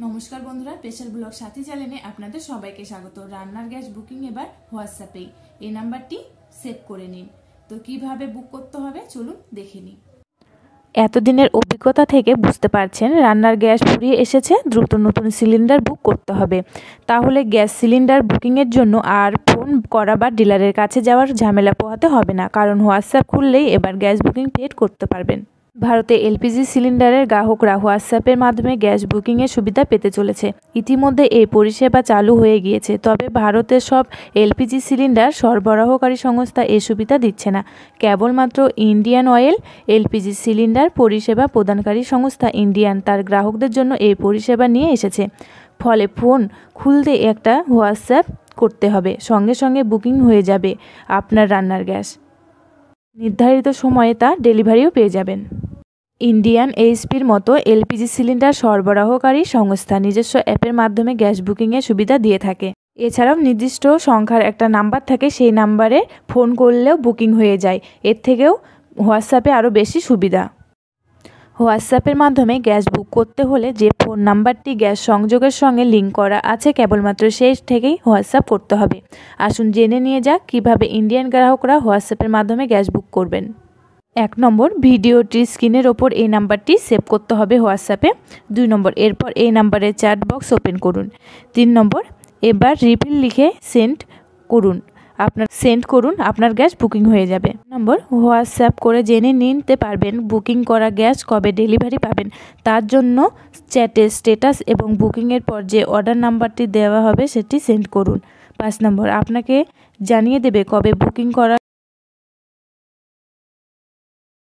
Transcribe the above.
নমস্কার বন্ধুরা, pressure blog সাথী চ্যানেলে আপনাদের সবাইকে স্বাগত। রান্নার গ্যাস বুকিং এবার হোয়াটসঅ্যাপেই। এই নাম্বারটি সেভ করে নিন। তো কিভাবে বুক করতে হবে চলুন দেখে নিই। এতদিনের অভিজ্ঞতা থেকে বুঝতে পারছেন রান্নার গ্যাস ফুরিয়ে এসেছে, দ্রুত নতুন সিলিন্ডার বুক করতে হবে। তাহলে গ্যাস সিলিন্ডার বুকিংয়ের জন্য আর ফোন করা বা ডিলারের কাছে যাওয়ার ঝামেলা পোহাতে হবে না, কারণ হোয়াটসঅ্যাপ খুললেই এবার গ্যাস বুকিং পেড করতে পারবেন। ভারতে এলপিজি সিলিন্ডারের গ্রাহকরা হোয়াটসঅ্যাপের মাধ্যমে গ্যাস বুকিংয়ের সুবিধা পেতে চলেছে। ইতিমধ্যে এই পরিষেবা চালু হয়ে গিয়েছে, তবে ভারতের সব এলপিজি সিলিন্ডার সরবরাহকারী সংস্থা এই সুবিধা দিচ্ছে না। কেবলমাত্র ইন্ডিয়ান অয়েল এলপিজি সিলিন্ডার পরিষেবা প্রদানকারী সংস্থা ইন্ডিয়ান তার গ্রাহকদের জন্য এই পরিষেবা নিয়ে এসেছে। ফলে ফোন খুলতে একটা হোয়াটসঅ্যাপ করতে হবে, সঙ্গে সঙ্গে বুকিং হয়ে যাবে আপনার রান্নার গ্যাস। নির্ধারিত সময়ে তা ডেলিভারিও পেয়ে যাবেন। ইন্ডিয়ান এইচপির মতো এলপিজি সিলিন্ডার সরবরাহকারী সংস্থা নিজস্ব অ্যাপের মাধ্যমে গ্যাস বুকিংয়ের সুবিধা দিয়ে থাকে। এছাড়াও নির্দিষ্ট সংখ্যার একটা নাম্বার থাকে, সেই নাম্বারে ফোন করলেও বুকিং হয়ে যায়। এর থেকেও হোয়াটসঅ্যাপে আরও বেশি সুবিধা। হোয়াটসঅ্যাপের মাধ্যমে গ্যাস বুক করতে হলে যে ফোন নাম্বারটি গ্যাস সংযোগের সঙ্গে লিঙ্ক করা আছে কেবলমাত্র সেই থেকেই হোয়াটসঅ্যাপ করতে হবে। আসুন জেনে নিয়ে যাক কীভাবে ইন্ডিয়ান গ্রাহকরা হোয়াটসঅ্যাপের মাধ্যমে গ্যাস বুক করবেন। 1 নম্বর, ভিডিওটির স্ক্রিনের ওপর এই নাম্বারটি সেভ করতে হবে হোয়াটসঅ্যাপে। 2 নম্বর, এরপর এই নাম্বারের চ্যাট বক্স ওপেন করুন। 3 নম্বর, এবার রিফিল লিখে সেন্ড করুন। আপনার গ্যাস বুকিং হয়ে যাবে। নম্বর, হোয়াটসঅ্যাপ করে জেনে নিতে পারবেন বুকিং করা গ্যাস কবে ডেলিভারি পাবেন। তার জন্য চ্যাটে স্ট্যাটাস এবং বুকিংয়ের পর যে অর্ডার নাম্বারটি দেওয়া হবে সেটি সেন্ড করুন। 5 নম্বর, আপনাকে জানিয়ে দেবে কবে বুকিং করা